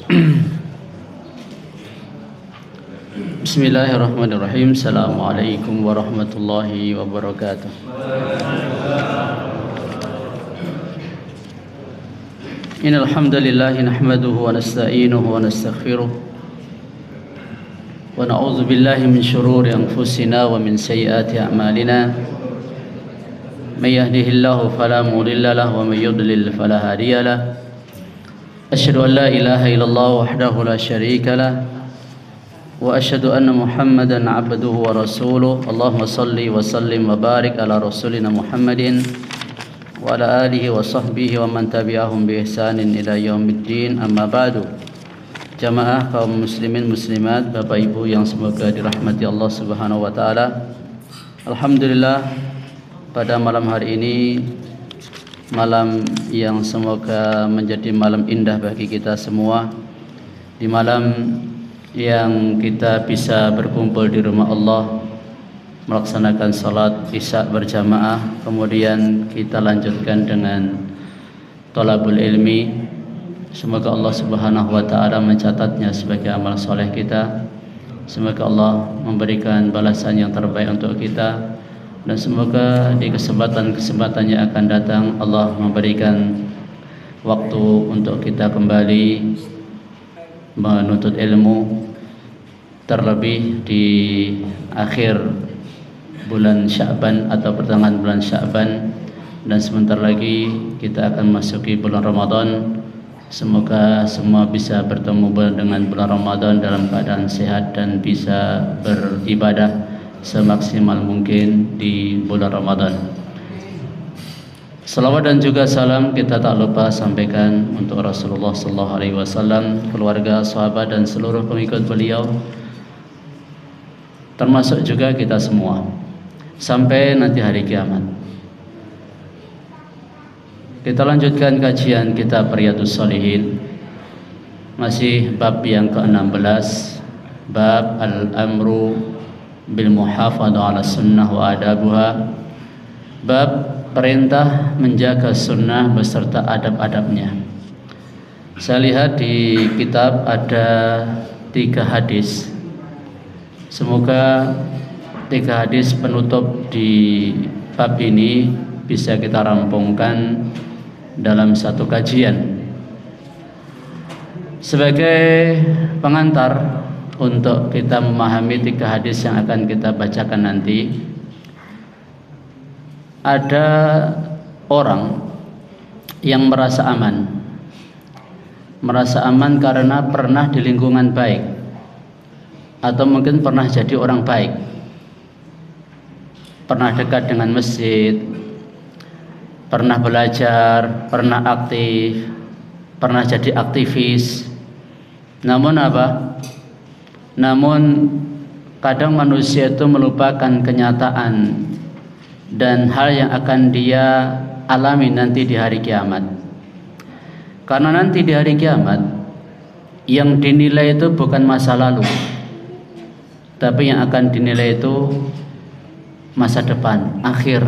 Bismillahirrahmanirrahim. Assalamualaikum warahmatullahi wabarakatuh. Innal hamdalillah nahmaduhu wa nasta'inuhu wa nastaghfiruh wa na'udzu billahi min shururi anfusina wa min sayyiati a'malina. May yahdihillahu fala mudilla lahu wa may yudlil fala hadiya lahu. Asyhadu an la ilaha illallah wahdahu la syarika lahu wa asyhadu anna Muhammadan abduhu wa rasuluh. Allahumma salli wa sallim wa barik ala rasulina Muhammadin wa ala alihi wa sahbihi wa man tabi'ahum bi ihsanin ila yaumiddin. Amma ba'du. Jamaah kaum muslimin muslimat, Bapak Ibu yang semoga dirahmati Allah Subhanahu wa taala. Alhamdulillah, pada malam hari ini, malam yang semoga menjadi malam indah bagi kita semua, di malam yang kita bisa berkumpul di rumah Allah, melaksanakan salat isya berjamaah, kemudian kita lanjutkan dengan thalabul ilmi. Semoga Allah Subhanahu wa taala mencatatnya sebagai amal soleh kita. Semoga Allah memberikan balasan yang terbaik untuk kita, dan semoga di kesempatan-kesempatan yang akan datang Allah memberikan waktu untuk kita kembali menuntut ilmu, terlebih di akhir bulan Sya'ban atau pertengahan bulan Sya'ban, dan sebentar lagi kita akan masuki bulan Ramadan. Semoga semua bisa bertemu dengan bulan Ramadan dalam keadaan sehat dan bisa beribadah semaksimal mungkin di bulan Ramadan. Salawat dan juga salam kita tak lupa sampaikan untuk Rasulullah sallallahu alaihi wasallam, keluarga, sahabat dan seluruh pengikut beliau, termasuk juga kita semua sampai nanti hari kiamat. Kita lanjutkan kajian kitab Riyadhus Shalihin, masih bab yang ke-16, bab al-amru bil muhafadzah ala sunnah wa adabuha, bab perintah menjaga sunnah beserta adab-adabnya. Saya lihat di kitab ada 3 hadis. Semoga 3 hadis penutup di bab ini bisa kita rampungkan dalam satu kajian. Sebagai pengantar untuk kita memahami 3 hadis yang akan kita bacakan nanti, ada orang yang merasa aman karena pernah di lingkungan baik, atau mungkin pernah jadi orang baik, pernah dekat dengan masjid, pernah belajar, pernah aktif, pernah jadi aktivis. Namun kadang manusia itu melupakan kenyataan dan hal yang akan dia alami nanti di hari kiamat. Karena nanti di hari kiamat yang dinilai itu bukan masa lalu, tapi yang akan dinilai itu masa depan, akhir,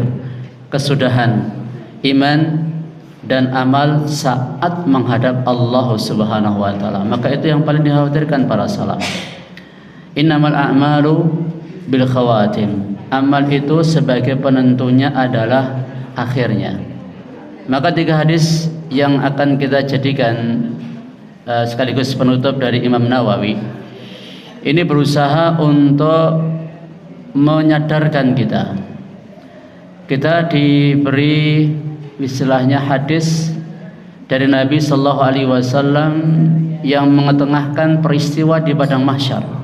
kesudahan iman dan amal saat menghadap Allah Subhanahu wa taala. Maka itu yang paling dikhawatirkan para salaf. Innamal a'malu bil khawatim. Amal itu sebagai penentunya adalah akhirnya. Maka 3 hadis yang akan kita jadikan sekaligus penutup dari Imam Nawawi ini berusaha untuk menyadarkan kita diberi istilahnya hadis dari Nabi sallallahu alaihi wasallam yang mengetengahkan peristiwa di padang mahsyar.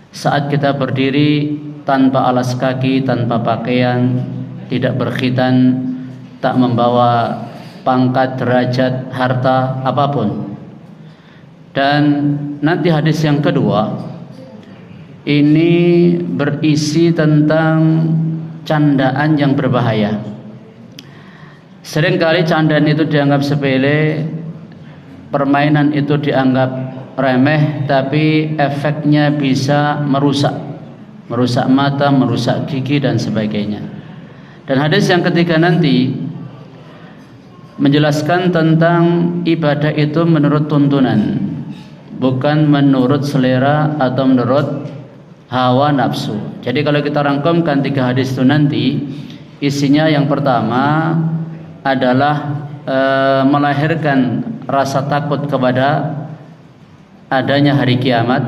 Saat kita berdiri tanpa alas kaki, tanpa pakaian, tidak berkhitan, tak membawa pangkat, derajat, harta apapun. Dan nanti hadis yang kedua ini berisi tentang candaan yang berbahaya. Seringkali candaan itu dianggap sepele, permainan itu dianggap remeh, tapi efeknya bisa merusak mata, merusak gigi dan sebagainya. Dan hadis yang ketiga nanti menjelaskan tentang ibadah itu menurut tuntunan. bukan menurut selera atau menurut hawa nafsu. Jadi kalau kita rangkumkan 3 hadis itu nanti, isinya yang pertama adalah melahirkan rasa takut kepada adanya hari kiamat.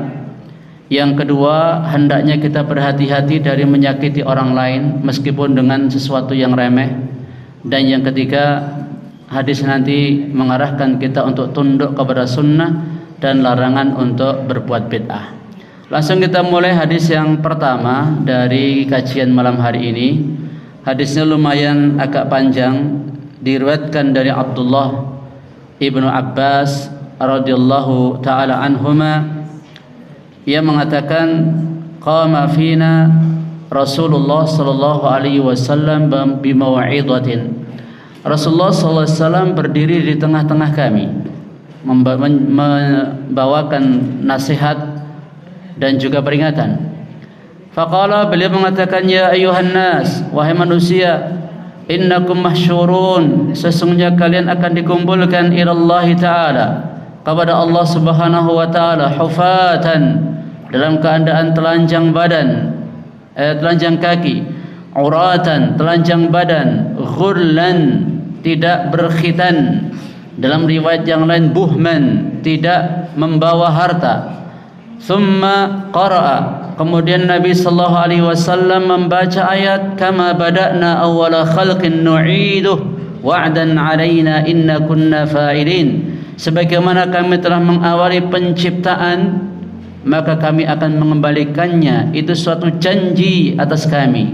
Yang kedua, hendaknya kita berhati-hati dari menyakiti orang lain meskipun dengan sesuatu yang remeh. Dan yang ketiga, hadis nanti mengarahkan kita untuk tunduk kepada sunnah dan larangan untuk berbuat bid'ah. Langsung kita mulai hadis yang pertama dari kajian malam hari ini. Hadisnya lumayan agak panjang, diriwayatkan dari Abdullah ibnu Abbas radhiyallahu taala anhuma. Ia mengatakan, qama fina Rasulullah sallallahu alaihi wasallam bimau'idatin. Rasulullah sallallahu alaihi wasallam berdiri di tengah-tengah kami, membawakan nasihat dan juga peringatan. Faqala, beliau mengatakan, ya ayuhan nas, wahai manusia, innakum mahsyurun, sesungguhnya kalian akan dikumpulkan ilallahi ta'ala, kepada Allah subhanahu wa ta'ala, hufatan, dalam keadaan telanjang badan, telanjang kaki, uratan, telanjang badan, ghurlan, tidak berkhitan, dalam riwayat yang lain buhman, tidak membawa harta. Thumma qara'a, kemudian Nabi sallallahu alaihi wasallam membaca ayat, kama bada'na awwala khalqin nu'iduh wa'dan 'alaina inna kunna fa'ilin, sebagaimana kami telah mengawali penciptaan, maka kami akan mengembalikannya. Itu suatu janji atas kami,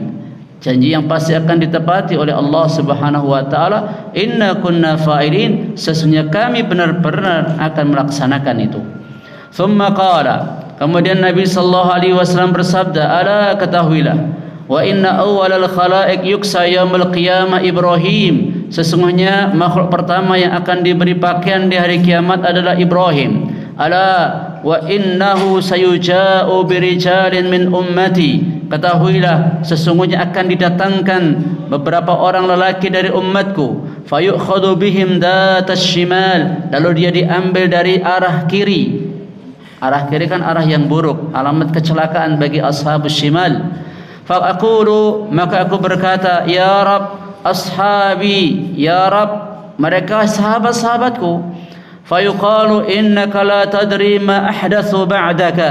janji yang pasti akan ditepati oleh Allah subhanahu wa ta'ala. Inna kunna fa'ilin, sesungguhnya kami benar-benar akan melaksanakan itu. Thumma qala, kemudian Nabi sallallahu alaihi wasallam bersabda, ala ketahuilah, wa inna awwalal khalaiq yuksa yaumil qiyamah Ibrahim, sesungguhnya makhluk pertama yang akan diberi pakaian di hari kiamat adalah Ibrahim. Ala wa innahu sayuja'u birijalin min ummati, ketahuilah sesungguhnya akan didatangkan beberapa orang lelaki dari umatku, fayukhadhu bihim datas shimal, lalu dia diambil dari arah kiri. Arah kiri kan arah yang buruk, alamat kecelakaan bagi ashabus shimal. Faqulu, maka aku berkata, ya Rab, ashabi, ya Rab, mereka sahabat-sahabatku. Fayuqalu innaka la tadri ma ahdatsu ba'daka,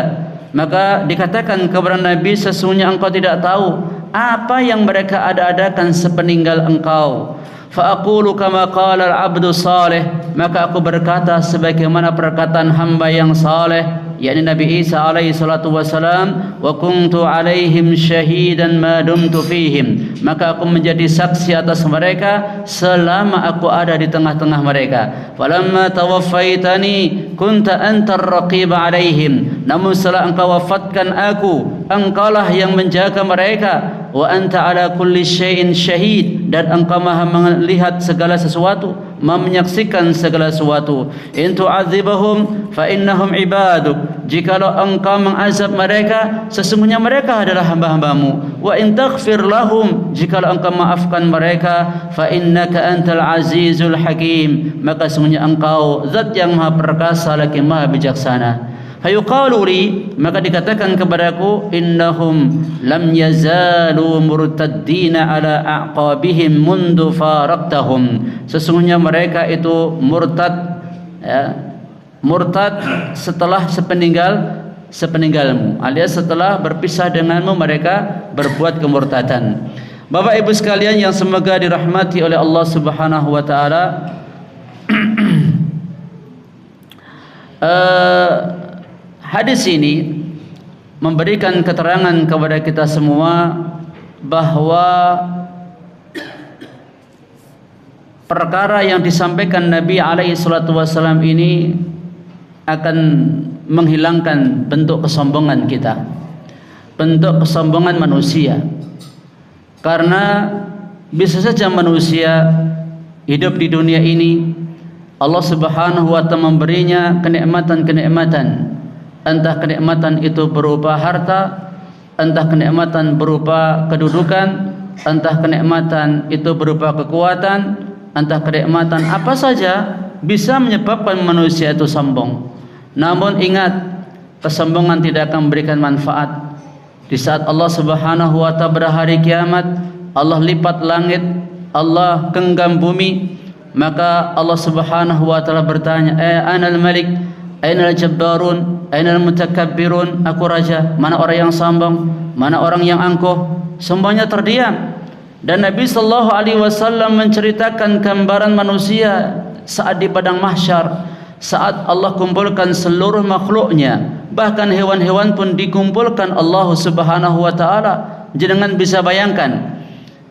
maka dikatakan kepada Nabi, sesungguhnya engkau tidak tahu apa yang mereka ada-adakan sepeninggal engkau. Fa aqulu kama qala al-'abdu salih, maka aku berkata sebagaimana perkataan hamba yang saleh, yakni Nabi Isa alaihi salatu wasalam, wa kuntu alaihim syahidan ma dumtu fihim, maka aku menjadi saksi atas mereka selama aku ada di tengah-tengah mereka. Falamma tawaffaitani kunta antar raqib alaihim, namun setelah engkau wafatkan aku, engkaulah yang menjaga mereka. Wa anta ala kulli syai'in syahid, dan engkau maha melihat segala sesuatu, maha menyaksikan segala sesuatu. In tu'adzibahum fa innahum ibaduk, jikalau engkau mengazab mereka, sesungguhnya mereka adalah hamba-hambamu. Wa in taghfir lahum, jikalau engkau maafkan mereka, fa innaka antal azizul hakim, maka sesungguhnya engkau zat yang maha perkasa lagi maha bijaksana. Fayuqalu li, maka dikatakan kepadaku, innahum lam yazalu murtaddina ala aqabihim mundu faraqtahum, sesungguhnya mereka itu murtad, ya, murtad setelah sepeninggalmu, alias setelah berpisah denganmu mereka berbuat kemurtadan. Bapak Ibu sekalian yang semoga dirahmati oleh Allah Subhanahu wa taala, hadis ini memberikan keterangan kepada kita semua bahwa perkara yang disampaikan Nabi alaihi salatu wasallam ini akan menghilangkan bentuk kesombongan kita, bentuk kesombongan manusia. Karena bisa saja manusia hidup di dunia ini, Allah Subhanahu wa ta'ala memberinya kenikmatan-kenikmatan, entah kenikmatan itu berupa harta, entah kenikmatan berupa kedudukan, entah kenikmatan itu berupa kekuatan, entah kenikmatan apa saja bisa menyebabkan manusia itu sombong. Namun ingat, kesombongan tidak akan memberikan manfaat. Di saat Allah Subhanahu wa Ta'ala pada hari kiamat, Allah lipat langit, Allah genggam bumi, maka Allah Subhanahu wa Ta'ala bertanya, anal malik, ainal jabbarun, ainal mutakabbirun, aku raja, mana orang yang sombong, mana orang yang angkuh? Semuanya terdiam. Dan Nabi sallallahu alaihi wasallam menceritakan gambaran manusia saat di padang mahsyar, saat Allah kumpulkan seluruh makhluknya, bahkan hewan-hewan pun dikumpulkan Allah Subhanahu wa Ta'ala. Jenengan bisa bayangkan,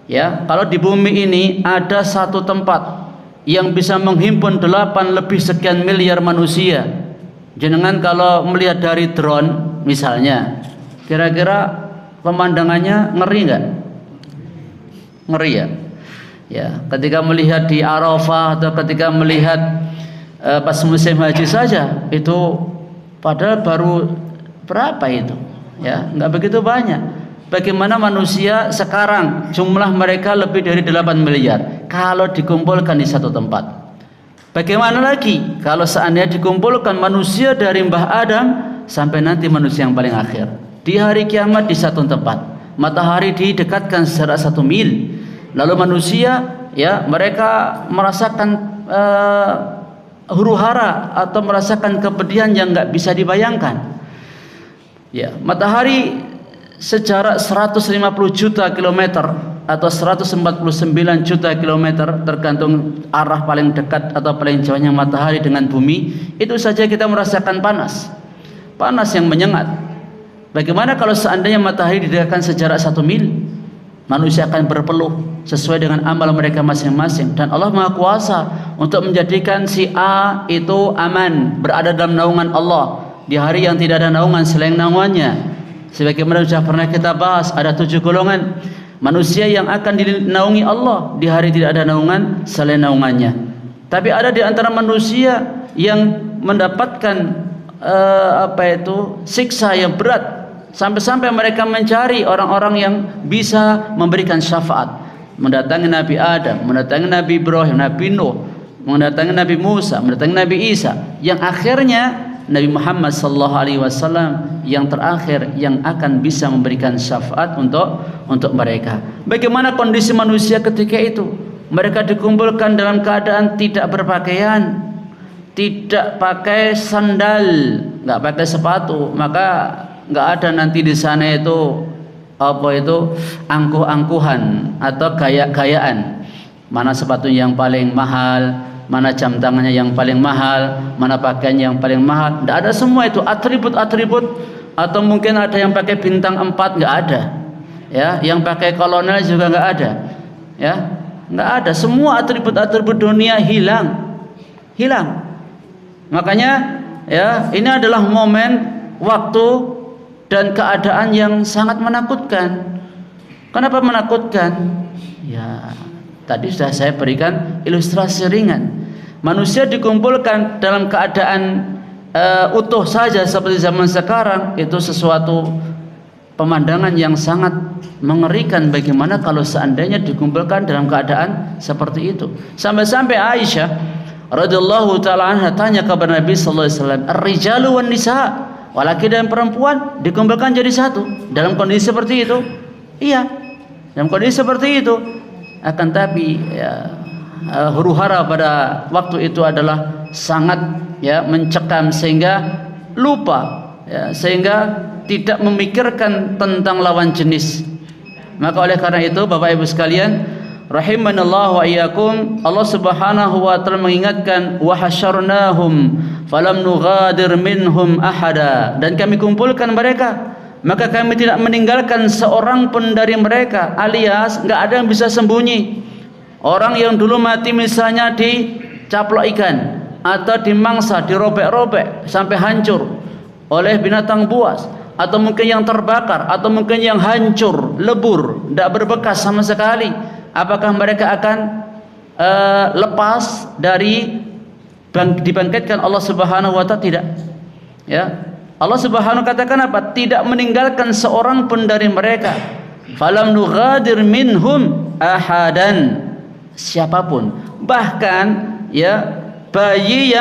ya, kalau di bumi ini ada satu tempat yang bisa menghimpun 8 lebih sekian miliar manusia. Jenengan kalau melihat dari drone misalnya, kira-kira pemandangannya ngeri nggak? Ngeri ya? Ya, ketika melihat di Arafah atau ketika melihat pas musim haji saja, itu padahal baru berapa itu? Ya, nggak begitu banyak. Bagaimana manusia sekarang jumlah mereka lebih dari 8 miliar kalau dikumpulkan di satu tempat. Bagaimana lagi kalau seandainya dikumpulkan manusia dari Mbah Adam sampai nanti manusia yang paling akhir di hari kiamat di satu tempat. Matahari didekatkan secara 1 mil. Lalu manusia, ya, mereka merasakan huru-hara atau merasakan kepedihan yang nggak bisa dibayangkan. Ya, matahari sejarak 150 juta kilometer atau 149 juta kilometer, tergantung arah paling dekat atau paling jauhnya matahari dengan bumi, itu saja kita merasakan panas yang menyengat. Bagaimana kalau seandainya matahari didekatkan sejarak 1 mil? Manusia akan berpeluh sesuai dengan amal mereka masing-masing, dan Allah Maha Kuasa untuk menjadikan si A itu aman, berada dalam naungan Allah di hari yang tidak ada naungan selain naungannya. Sebagaimana sudah pernah kita bahas, ada 7 golongan manusia yang akan dinaungi Allah di hari tidak ada naungan selain naungannya. Tapi ada di antara manusia yang mendapatkan siksa yang berat, sampai-sampai mereka mencari orang-orang yang bisa memberikan syafaat, mendatangi Nabi Adam, mendatangi Nabi Ibrahim, Nabi Nuh, mendatangi Nabi Musa, mendatangi Nabi Isa, yang akhirnya Nabi Muhammad sallallahu alaihi wasallam yang terakhir yang akan bisa memberikan syafaat untuk mereka. Bagaimana kondisi manusia ketika itu? Mereka dikumpulkan dalam keadaan tidak berpakaian, tidak pakai sandal, nggak pakai sepatu, maka nggak ada nanti di sana itu angkuh-angkuhan atau gaya-gayaan. Mana sepatu yang paling mahal, mana jam tangannya yang paling mahal, mana pakaian yang paling mahal. Tidak ada semua itu atribut-atribut. Atau mungkin ada yang pakai bintang 4, nggak ada. Ya, yang pakai kolonel juga nggak ada. Ya, nggak ada. Semua atribut-atribut dunia hilang. Makanya, ya, ini adalah momen, waktu, dan keadaan yang sangat menakutkan. Kenapa menakutkan? Ya, tadi sudah saya berikan ilustrasi ringan. Manusia dikumpulkan dalam keadaan utuh saja seperti zaman sekarang, itu sesuatu pemandangan yang sangat mengerikan. Bagaimana kalau seandainya dikumpulkan dalam keadaan seperti itu? Sampai-sampai Aisyah radhiyallahu taala anha tanya kepada Nabi sallallahu alaihi wasallam, "Ar-rijalu wan nisa?" Laki dan perempuan dikumpulkan jadi satu dalam kondisi seperti itu. Iya, dalam kondisi seperti itu. Akan tapi ya, huru-hara pada waktu itu adalah sangat, ya, mencekam sehingga lupa, ya, sehingga tidak memikirkan tentang lawan jenis. Maka oleh karena itu Bapak Ibu sekalian rahimanallahu wa iyyakum, Allah Subhanahu wa Ta'ala mengingatkan, wa hasyarnahum falam nughadir minhum ahada, dan kami kumpulkan mereka, maka kami tidak meninggalkan seorang pun dari mereka, alias nggak ada yang bisa sembunyi. Orang yang dulu mati misalnya dicaplok ikan atau dimangsa, dirobek-robek sampai hancur oleh binatang buas, atau mungkin yang terbakar, atau mungkin yang hancur, lebur, tidak berbekas sama sekali, apakah mereka akan lepas dari dibangkitkan Allah Subhanahu wa Ta'ala? Tidak. Ya, Allah Subhanahu katakan apa? Tidak meninggalkan seorang pun dari mereka. Falam nughadir minhum ahadan, siapapun, bahkan, ya, bayi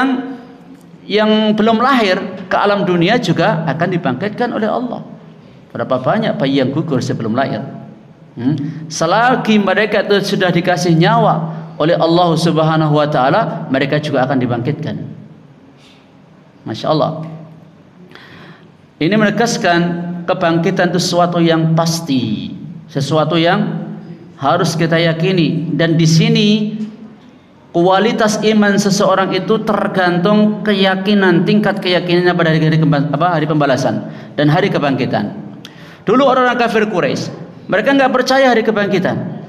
yang belum lahir ke alam dunia juga akan dibangkitkan oleh Allah. Berapa banyak bayi yang gugur sebelum lahir. Selagi mereka itu sudah dikasih nyawa oleh Allah Subhanahu wa taala, mereka juga akan dibangkitkan. Masya Allah. Ini menegaskan kebangkitan itu sesuatu yang pasti, sesuatu yang harus kita yakini. Dan di sini kualitas iman seseorang itu tergantung keyakinan, tingkat keyakinannya pada hari pembalasan dan hari kebangkitan. Dulu orang-orang kafir Quraisy, mereka enggak percaya hari kebangkitan.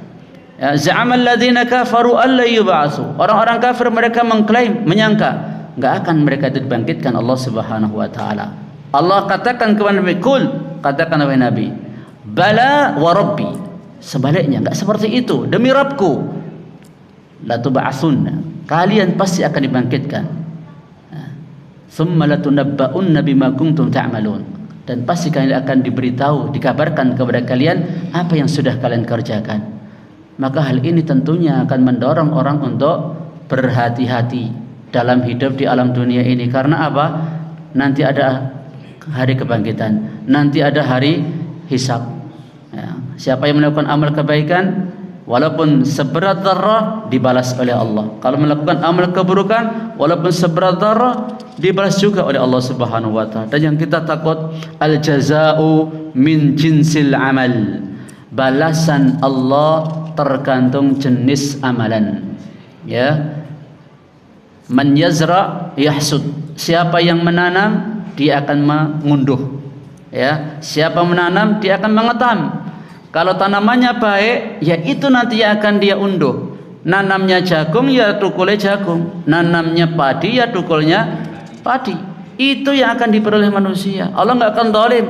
Ya, za'amal ladzina kafaru alla yub'atsu. Orang-orang kafir mereka mengklaim, menyangka enggak akan mereka dibangkitkan Allah Subhanahu wa taala. Allah katakan kepada Nabi, "Qul," katakan wahai Nabi, "Bala wa rabbi." Sebaliknya, enggak seperti itu. Demi Rabbku, la tub'atsunna. Kalian pasti akan dibangkitkan. Tsumma latunabba'unna bima kuntum ta'malun. Dan pasti kalian akan diberitahu, dikabarkan kepada kalian apa yang sudah kalian kerjakan. Maka hal ini tentunya akan mendorong orang untuk berhati-hati dalam hidup di alam dunia ini. Karena apa? Nanti ada hari kebangkitan, nanti ada hari hisab. Ya. Siapa yang melakukan amal kebaikan, walaupun seberat dzarrah, dibalas oleh Allah. Kalau melakukan amal keburukan, walaupun seberat dzarrah, dibalas juga oleh Allah Subhanahu wa taala. Dan yang kita takut, al jazaa'u min jinsil amal. Balasan Allah tergantung jenis amalan. Ya. Man yazra yahsud. Siapa yang menanam, dia akan mengunduh. Ya, siapa menanam, dia akan mengetam. Kalau tanamannya baik, ya itu nanti yang akan dia unduh. Nanamnya jagung, ya tukulnya jagung. Nanamnya padi, ya tukulnya padi. Itu yang akan diperoleh manusia. Allah enggak akan zalim.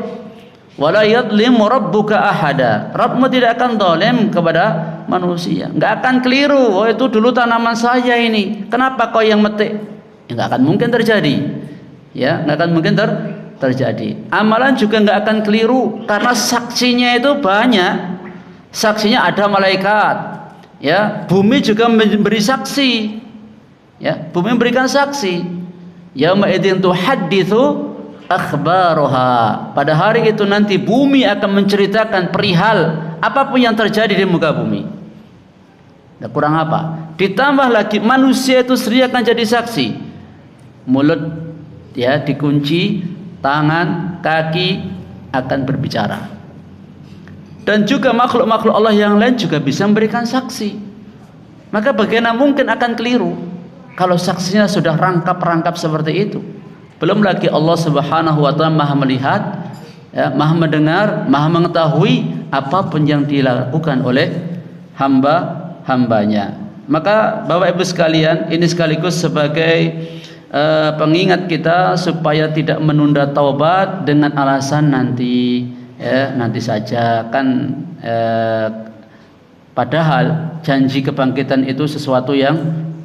Wala yadlimu rabbuka ahada. Rabbmu tidak akan zalim kepada manusia. Enggak akan keliru. Oh, itu dulu tanaman saya ini. Kenapa kau yang metik? Ya, enggak akan mungkin terjadi. Ya, enggak akan mungkin terjadi. Amalan juga enggak akan keliru karena saksinya itu banyak. Saksinya ada malaikat. Ya, bumi juga memberi saksi. Ya, bumi memberikan saksi. Yauma idzin tuhadditsu akhbaruha. Pada hari itu nanti bumi akan menceritakan perihal apapun yang terjadi di muka bumi. Nah, kurang apa? Ditambah lagi manusia itu sendiri akan jadi saksi. Mulut ya dikunci, tangan, kaki akan berbicara. Dan juga makhluk-makhluk Allah yang lain juga bisa memberikan saksi. Maka bagaimana mungkin akan keliru kalau saksinya sudah rangkap-rangkap seperti itu? Belum lagi Allah Subhanahu wa taala Maha melihat, ya, Maha mendengar, Maha mengetahui apapun yang dilakukan oleh hamba-hambanya. Maka Bapak Ibu sekalian, ini sekaligus sebagai pengingat kita supaya tidak menunda taubat dengan alasan nanti, ya, nanti saja kan. Padahal janji kebangkitan itu sesuatu yang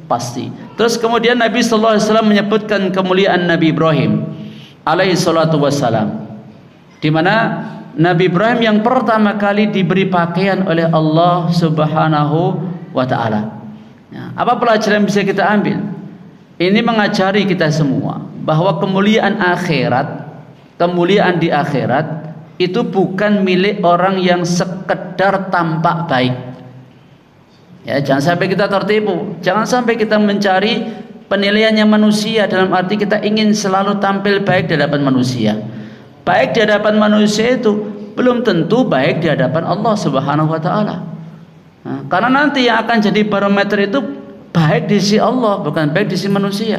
pasti. Terus kemudian Nabi sallallahu alaihi wasallam menyebutkan kemuliaan Nabi Ibrahim alaihi salatu wassalam, di mana Nabi Ibrahim yang pertama kali diberi pakaian oleh Allah Subhanahu wa taala. Ya, apa pelajaran yang bisa kita ambil? Ini mengajari kita semua bahwa kemuliaan akhirat, kemuliaan di akhirat itu bukan milik orang yang sekedar tampak baik. Ya, jangan sampai kita tertipu, jangan sampai kita mencari penilaiannya manusia dalam arti kita ingin selalu tampil baik di hadapan manusia. Baik di hadapan manusia itu belum tentu baik di hadapan Allah Subhanahu wa taala. Nah, karena nanti yang akan jadi barometer itu baik di sisi Allah, bukan baik di sisi manusia.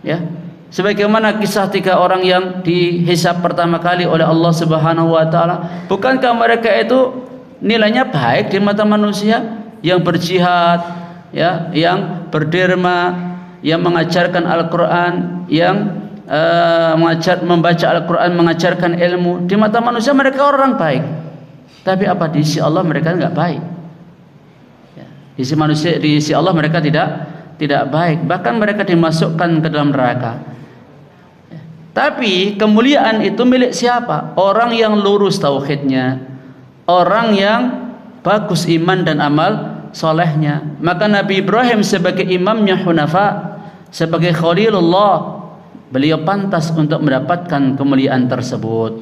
Ya. Sebagaimana kisah 3 orang yang dihisab pertama kali oleh Allah Subhanahu wa taala, bukankah mereka itu nilainya baik di mata manusia? Yang berjihad, ya, yang berderma, yang mengajarkan Al-Qur'an, yang membaca Al-Qur'an, mengajarkan ilmu. Di mata manusia mereka orang baik. Tapi apa di sisi Allah mereka enggak baik. Ya. Di sisi manusia, di sisi Allah mereka tidak baik. Bahkan mereka dimasukkan ke dalam neraka. Ya. Tapi kemuliaan itu milik siapa? Orang yang lurus tauhidnya, orang yang bagus iman dan amal solehnya. Maka Nabi Ibrahim sebagai imamnya hunafa, sebagai khalilullah, Beliau pantas untuk mendapatkan kemuliaan tersebut.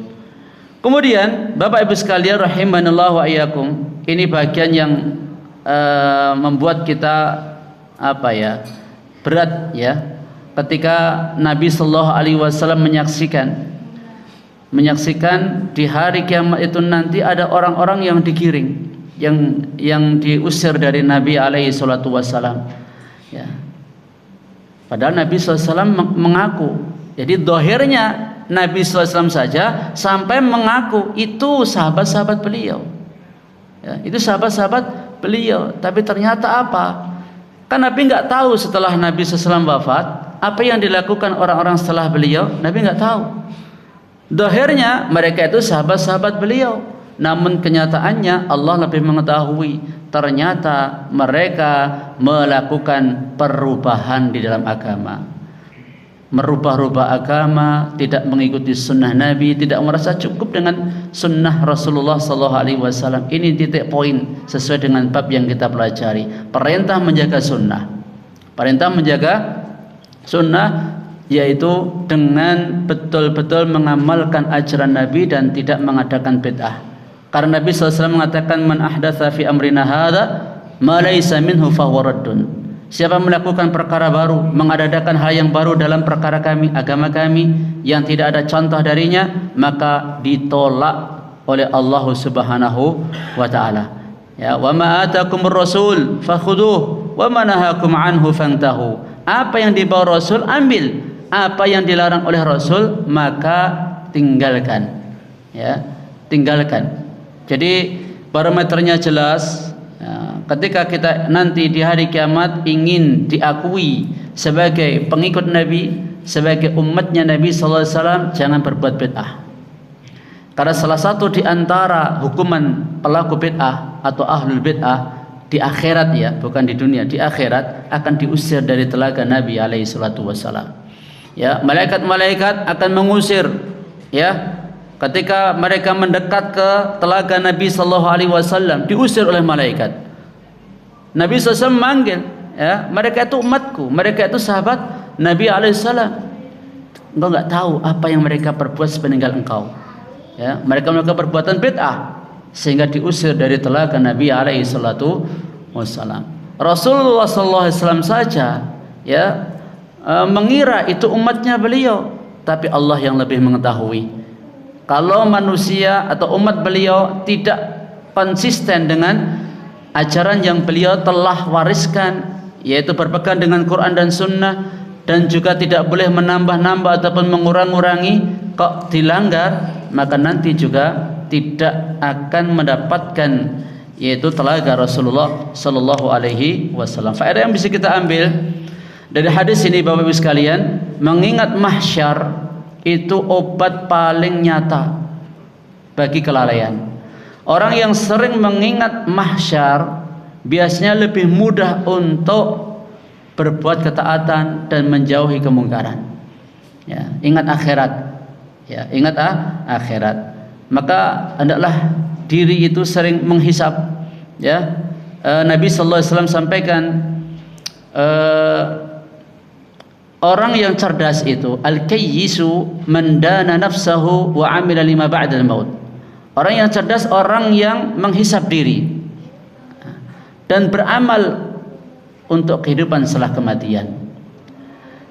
Kemudian Bapak Ibu sekalian rahimanallahu wa iyyakum, ini bagian yang membuat kita berat ya, ketika Nabi sallallahu alaihi wasallam menyaksikan di hari kiamat itu nanti ada orang-orang yang digiring, yang diusir dari Nabi alaihi salatu wasallam ya. Padahal Nabi SAW mengaku, jadi dohirnya Nabi SAW saja sampai mengaku itu sahabat-sahabat beliau ya, itu sahabat-sahabat beliau. Tapi ternyata apa? Kan Nabi nggak tahu setelah Nabi SAW wafat apa yang dilakukan orang-orang setelah beliau. Nabi nggak tahu. Dohirnya mereka itu sahabat-sahabat beliau, namun kenyataannya Allah lebih mengetahui. Ternyata mereka melakukan perubahan di dalam agama, merubah-rubah agama, tidak mengikuti sunnah Nabi, tidak merasa cukup dengan sunnah Rasulullah SAW. Ini titik poin sesuai dengan bab yang kita pelajari. Perintah menjaga sunnah, perintah menjaga sunnah, yaitu dengan betul-betul mengamalkan ajaran Nabi dan tidak mengadakan bid'ah. Karena Nabi SAW mengatakan, man ahdatsa fi amrina hadza ma laysa minhu fahuwa raddun. Siapa melakukan perkara baru, mengadakan hal yang baru dalam perkara kami, agama kami, yang tidak ada contoh darinya, maka ditolak oleh Allah Subhanahu wa taala. Ya, wa ma atakumur rasul fakhudhuhu wa ma nahakum anhu fantahu. Apa yang dibawa Rasul ambil, apa yang dilarang oleh Rasul maka tinggalkan. Ya, tinggalkan. Jadi barometernya jelas. Ya, ketika kita nanti di hari kiamat ingin diakui sebagai pengikut Nabi, sebagai umatnya Nabi sallallahu alaihi wasallam, jangan berbuat bid'ah. Karena salah satu di antara hukuman pelaku bid'ah atau ahlul bid'ah di akhirat, ya, bukan di dunia, di akhirat akan diusir dari telaga Nabi alaihi salatu wasallam. Ya, malaikat-malaikat akan mengusir, ya, ketika mereka mendekat ke telaga Nabi sallallahu alaihi wasallam, diusir oleh malaikat. Nabi SAW memanggil, ya, mereka itu umatku, mereka itu sahabat Nabi alaihi salam. Engkau enggak tahu apa yang mereka perbuat sepeninggal engkau. Ya, mereka melakukan perbuatan bid'ah sehingga diusir dari telaga Nabi alaihi salatu wassalam. Rasulullah sallallahu alaihi wasallam saja, ya, mengira itu umatnya beliau, tapi Allah yang lebih mengetahui. Kalau manusia atau umat beliau tidak konsisten dengan ajaran yang beliau telah wariskan, yaitu berpegang dengan Quran dan Sunnah, dan juga tidak boleh menambah-nambah ataupun mengurang-urangi, kok dilanggar, maka nanti juga tidak akan mendapatkan yaitu telaga Rasulullah sallallahu alaihi wasallam. Faedah yang bisa kita ambil dari hadis ini Bapak Ibu sekalian, mengingat mahsyar itu obat paling nyata bagi kelalaian. Orang yang sering mengingat mahsyar biasanya lebih mudah untuk berbuat ketaatan dan menjauhi kemungkaran. Ya, ingat akhirat. Ya, ingat akhirat. Maka hendaklah diri itu sering menghisap. Ya, Nabi sallallahu alaihi wasallam sampaikan, orang yang cerdas itu al-kayyisu man dana nafsahu wa amila lima ba'dal maut. Orang yang cerdas orang yang menghisap diri dan beramal untuk kehidupan setelah kematian.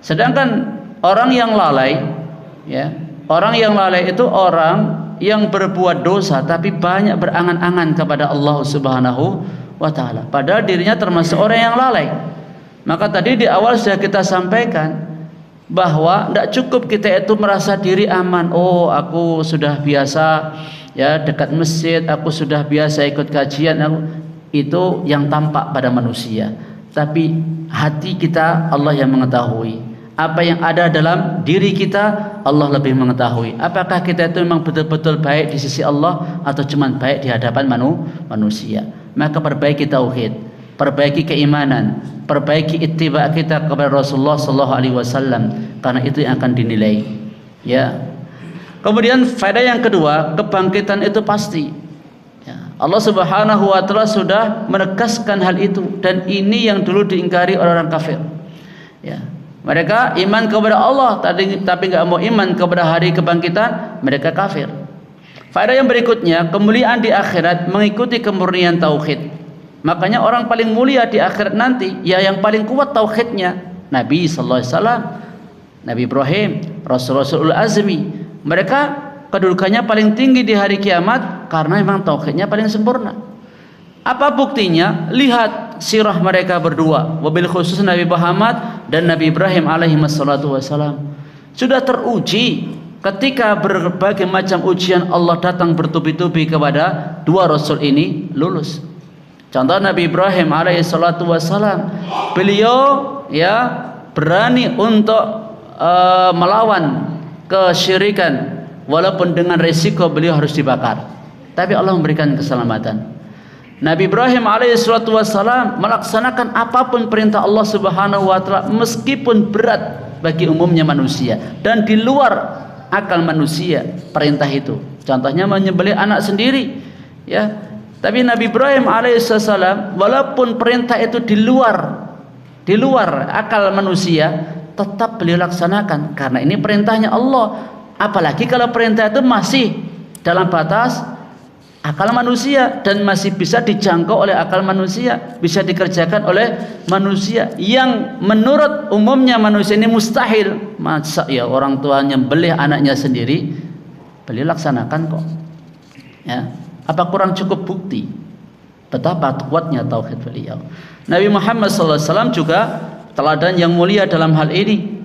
Sedangkan orang yang lalai, ya, orang yang lalai itu orang yang berbuat dosa tapi banyak berangan-angan kepada Allah Subhanahu wa taala, padahal dirinya termasuk orang yang lalai. Maka tadi di awal sudah kita sampaikan bahwa tidak cukup kita itu merasa diri aman. Oh, aku sudah biasa, ya, dekat masjid, aku sudah biasa ikut kajian. Itu yang tampak pada manusia. Tapi hati kita Allah yang mengetahui. Apa yang ada dalam diri kita Allah lebih mengetahui. Apakah kita itu memang betul-betul baik di sisi Allah atau cuma baik di hadapan manusia. Maka perbaiki tauhid, perbaiki keimanan, perbaiki ittiba kita kepada Rasulullah sallallahu alaihi wasallam, karena itu yang akan dinilai. Ya. Kemudian faedah yang kedua, kebangkitan itu pasti. Ya. Allah Subhanahu wa taala sudah menegaskan hal itu, dan ini yang dulu diingkari oleh orang kafir. Ya. Mereka iman kepada Allah tapi nggak mau iman kepada hari kebangkitan, mereka kafir. Faedah yang berikutnya, kemuliaan di akhirat mengikuti kemurnian tauhid. Makanya orang paling mulia di akhirat nanti ya yang paling kuat tauhidnya. Nabi sallallahu alaihi wasallam, Nabi Ibrahim, Rasul-Rasul Azmi, mereka kedudukannya paling tinggi di hari kiamat karena memang tauhidnya paling sempurna. Apa buktinya? Lihat sirah mereka berdua, wabil khusus Nabi Muhammad dan Nabi Ibrahim alaihi wassalatu wassalam. Sudah teruji ketika berbagai macam ujian Allah datang bertubi-tubi kepada dua rasul ini, lulus. Contoh Nabi Ibrahim alaihi salatu wassalam, beliau ya berani untuk melawan kesyirikan walaupun dengan resiko beliau harus dibakar, tapi Allah memberikan keselamatan. Nabi Ibrahim alaihissalatu wassalam melaksanakan apapun perintah Allah subhanahu wa ta'ala meskipun berat bagi umumnya manusia dan di luar akal manusia perintah itu. Contohnya menyembelih anak sendiri, ya. Tapi Nabi Ibrahim alaihissalam walaupun perintah itu di luar akal manusia, tetap beliau laksanakan karena ini perintahnya Allah. Apalagi kalau perintah itu masih dalam batas akal manusia dan masih bisa dijangkau oleh akal manusia, bisa dikerjakan oleh manusia yang menurut umumnya manusia ini mustahil. Masa ya orang tuanya beli anaknya sendiri, beliau laksanakan kok. Ya, apa kurang cukup bukti betapa kuatnya tauhid beliau? Nabi Muhammad SAW juga teladan yang mulia dalam hal ini.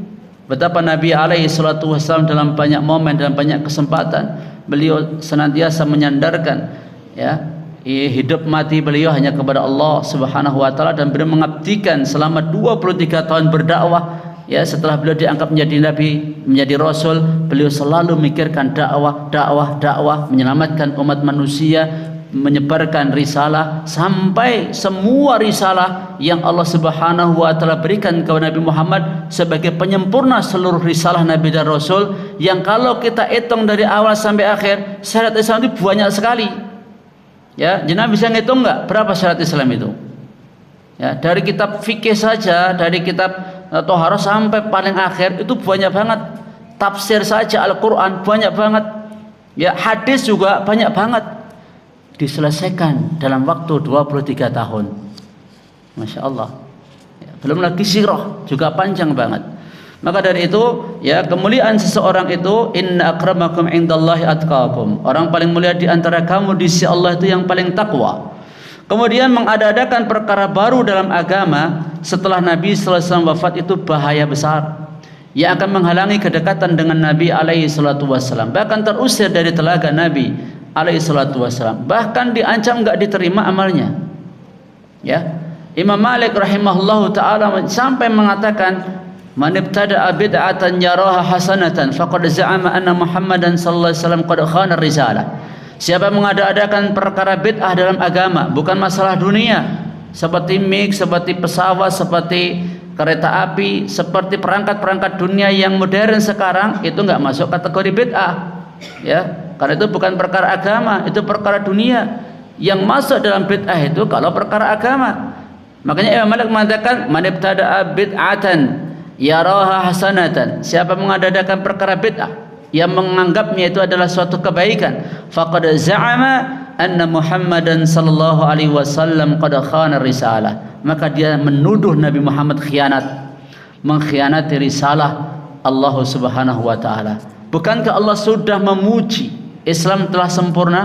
Betapa Nabi alaihi salatu wasallam dalam banyak momen, dalam banyak kesempatan beliau senantiasa menyandarkan ya hidup mati beliau hanya kepada Allah Subhanahu wa taala dan beliau mengabdikan selama 23 tahun berdakwah. Ya, setelah beliau diangkat menjadi nabi, menjadi rasul, beliau selalu memikirkan dakwah, menyelamatkan umat manusia, menyebarkan risalah sampai semua risalah yang Allah Subhanahu wa taala berikan kepada Nabi Muhammad sebagai penyempurna seluruh risalah Nabi dan Rasul, yang kalau kita hitung dari awal sampai akhir syarat Islam itu banyak sekali. Ya, jenengan bisa ngitung enggak berapa syarat Islam itu? Ya, dari kitab fikih saja, dari kitab Thaharah sampai paling akhir itu banyak banget. Tafsir saja Al-Qur'an banyak banget. Ya, hadis juga banyak banget. Diselesaikan dalam waktu 23 tahun. Masya Allah ya, belum lagi sirah juga panjang banget. Maka dari itu ya, kemuliaan seseorang itu inna akramakum indallahi atqakum, orang paling mulia di antara kamu di sisi Allah itu yang paling takwa. Kemudian mengada-adakan perkara baru dalam agama setelah Nabi sallallahu alaihi wasallam wafat itu bahaya besar yang akan menghalangi kedekatan dengan Nabi alaihi salatu wasallam, bahkan terusir dari telaga Nabi alaihi salatu wassalam, bahkan diancam enggak diterima amalnya. Ya, Imam Malik rahimahullahu taala sampai mengatakan man ibtada'a bid'atan yaraha hasanatan faqad za'ama anna Muhammadan sallallahu alaihi wasallam qad khana risalah. Siapa mengada-adakan perkara bid'ah dalam agama, bukan masalah dunia seperti mic, seperti pesawat, seperti kereta api, seperti perangkat-perangkat dunia yang modern sekarang, itu enggak masuk kategori bid'ah. Ya, karena itu bukan perkara agama, itu perkara dunia. Yang masuk dalam bid'ah itu kalau perkara agama. Makanya Imam Malik mengatakan man ibtada'a bid'atan yaraha hasanatan, siapa mengadakan perkara bid'ah yang menganggapnya itu adalah suatu kebaikan, faqad za'ama anna Muhammadan sallallahu alaihi wasallam qad khana risalah, maka dia menuduh Nabi Muhammad khianat, mengkhianati risalah Allah Subhanahu wa taala. Bukankah Allah sudah memuji Islam telah sempurna?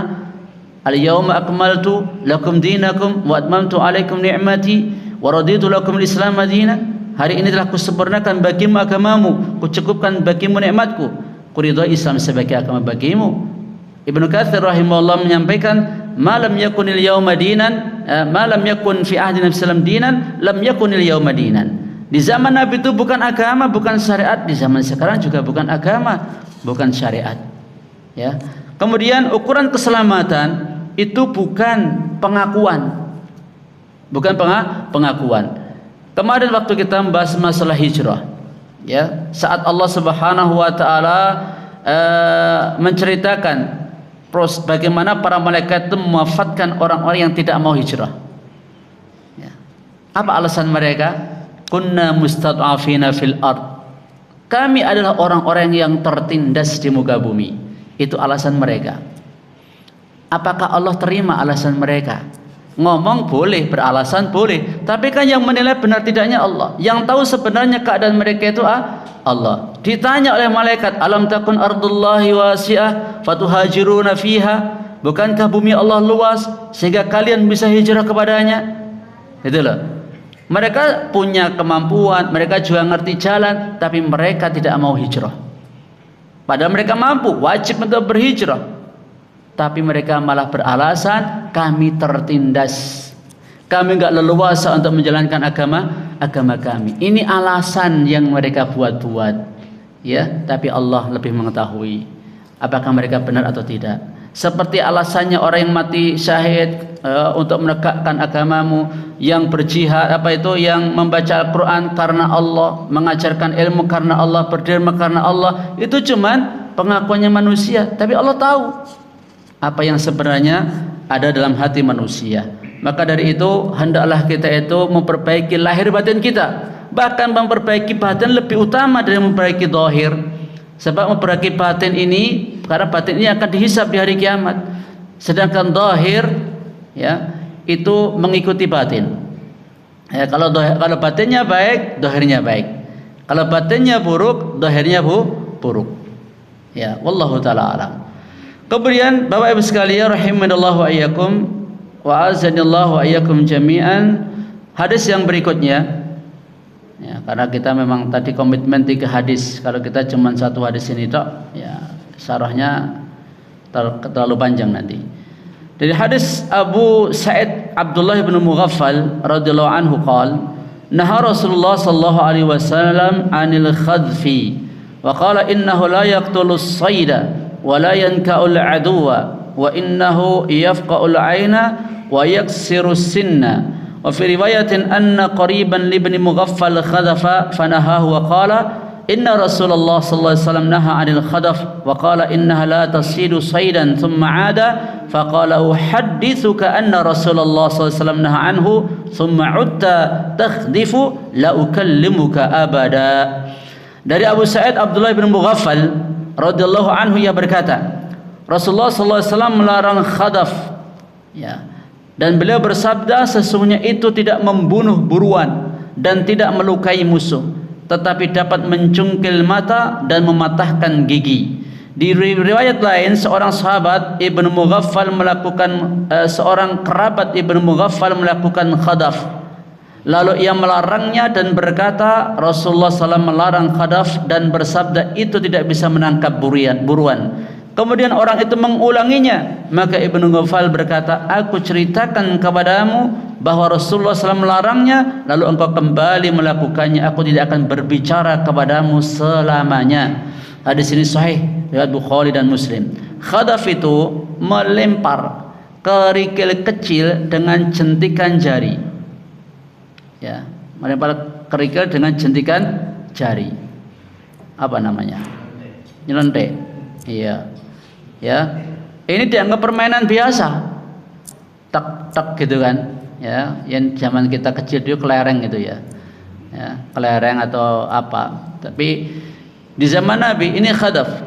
Al-yawma akmaltu lakum dinakum wa atmamtu alaikum ni'mati wa raditu lakum al-islam madina. Hari ini telah kusempurnakan bagimu agamamu, kucukupkan bagimu nikmatku, kuridhai Islam sebagai agama bagimu. Ibnu Katsir rahimahullah menyampaikan ma lam yakunil yawma dinan, ma lam yakun fi ahdi Nabi sallam dinan, lam yakunil yawma dinan. Di zaman Nabi itu bukan agama, bukan syariat, di zaman sekarang juga bukan agama, bukan syariat. Ya. Kemudian ukuran keselamatan itu bukan pengakuan. Bukan pengakuan. Kemarin waktu kita membahas masalah hijrah, ya, saat Allah Subhanahu wa taala menceritakan bagaimana para malaikat itu mewafatkan orang-orang yang tidak mau hijrah. Ya. Apa alasan mereka? kunna mustad'afina fil ard. Kami adalah orang-orang yang tertindas di muka bumi. Itu alasan mereka. Apakah Allah terima alasan mereka? Ngomong boleh, beralasan boleh, tapi kan yang menilai benar tidaknya Allah. Yang tahu sebenarnya keadaan mereka itu Allah. Ditanya oleh malaikat, alam takun ardullahi wasi'ah fatuhajiruna fiha, bukankah bumi Allah luas sehingga kalian bisa hijrah kepadanya? Itu loh. Mereka punya kemampuan, mereka juga ngerti jalan, tapi mereka tidak mau hijrah. Padahal mereka mampu, wajib untuk berhijrah, tapi mereka malah beralasan kami tertindas, kami enggak leluasa untuk menjalankan agama kami. Ini alasan yang mereka buat-buat, ya. Tapi Allah lebih mengetahui apakah mereka benar atau tidak. Seperti alasannya orang yang mati syahid untuk menegakkan agamamu, yang berjihad yang membaca Al-Quran karena Allah, mengajarkan ilmu karena Allah, berderma karena Allah. Itu cuman pengakuannya manusia, tapi Allah tahu apa yang sebenarnya ada dalam hati manusia. Maka dari itu hendaklah kita itu memperbaiki lahir batin kita, bahkan memperbaiki batin lebih utama dari memperbaiki zahir. Sebab memperbaiki batin ini, karena batin ini akan dihisab di hari kiamat. Sedangkan zahir, ya, itu mengikuti batin. Ya, kalau batinnya baik, zahirnya baik. Kalau batinnya buruk, zahirnya buruk. Ya, wallahu taala alam. Kemudian Bapak Ibu sekalian rahimanallahu wa iyyakum wa azanillahu wa iyyakum jami'an, hadis yang berikutnya. Ya, karena kita memang tadi komitmen 3 hadis. Kalau kita cuma 1 hadis ini tok, ya syarahnya terlalu panjang nanti. Dari hadis Abu Sa'id Abdullah bin Mughaffal radhiyallahu anhu qala, naha Rasulullah sallallahu alaihi wasallam 'anil khadfi wa qala innahu la yaqtulu as-sayda wa la yanka'u al-'aduwa wa innahu yafqa'u al-'aina wa yaksiru as-sinna. وفي رواية أن قريبا لابن مغفل خذف فنهاه وقال إن رسول الله صلى الله عليه وسلم نهى عن الخذف وقال إنها لا تصيد صيدا ثم عاد فقال أحدثك أن رسول الله صلى الله عليه وسلم نهى عنه ثم عدت تخذف لأكلمك أبدا. Dari Abu Sa'id Abdullah bin Mughaffal radhiyallahu anhu, ia berkata, Rasulullah sallallahu alaihi wasallam melarang khadaf, ya. Dan beliau bersabda, sesungguhnya itu tidak membunuh buruan dan tidak melukai musuh, tetapi dapat mencungkil mata dan mematahkan gigi. Di riwayat lain, seorang sahabat Ibnu Mughaffal seorang kerabat Ibnu Mughaffal melakukan khadaf. Lalu ia melarangnya dan berkata, Rasulullah SAW melarang khadaf dan bersabda itu tidak bisa menangkap buruan. Kemudian orang itu mengulanginya, maka Ibnu Mughaffal berkata, aku ceritakan kepadamu bahwa Rasulullah SAW melarangnya, lalu engkau kembali melakukannya, aku tidak akan berbicara kepadamu selamanya. Hadis ini sahih riwayat Bukhari dan Muslim. Khadaf itu melempar kerikil kecil dengan jentikan jari, ya, melempar kerikil dengan jentikan jari. Apa namanya? Nyelentek. Iya. Ya, ini dianggap permainan biasa, tak gitu kan, ya, yang zaman kita kecil dulu kelereng gitu ya, kelereng atau apa. Tapi di zaman Nabi ini khadaf,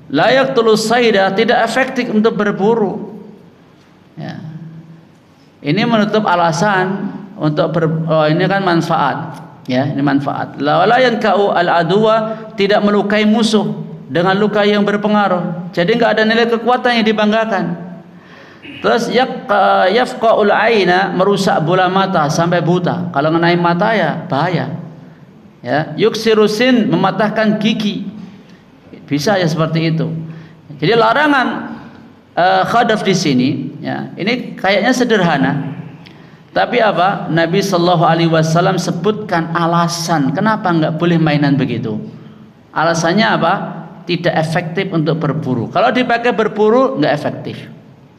layak tulus sayda, tidak efektif untuk berburu. Ya. Ini menutup alasan untuk ini kan manfaat, ya, ini manfaat. Lawayan kau al-adwa, tidak melukai musuh dengan luka yang berpengaruh, jadi enggak ada nilai kekuatan yang dibanggakan. Terus yafqa'ul aina, merusak bola mata sampai buta. Kalau ngenai mata ya bahaya. Ya, yuksirusin, mematahkan gigi. Bisa ya seperti itu. Jadi larangan khadaf di sini, ya, ini kayaknya sederhana. Tapi apa? Nabi sallallahu alaihi wasallam sebutkan alasan kenapa enggak boleh mainan begitu. Alasannya apa? Tidak efektif untuk berburu. Kalau dipakai berburu nggak efektif,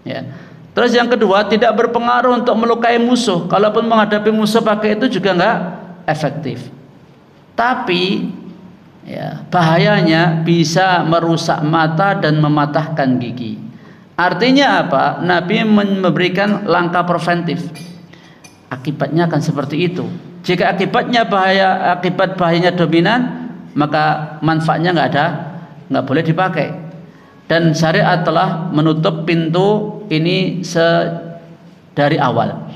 ya. Terus yang kedua, tidak berpengaruh untuk melukai musuh. Kalaupun menghadapi musuh pakai itu juga nggak efektif. Tapi ya, bahayanya bisa merusak mata dan mematahkan gigi. Artinya apa? Nabi memberikan langkah preventif. Akibatnya akan seperti itu. Jika akibatnya bahaya, akibat bahayanya dominan, maka manfaatnya nggak boleh dipakai. Dan syariat telah menutup pintu ini dari awal.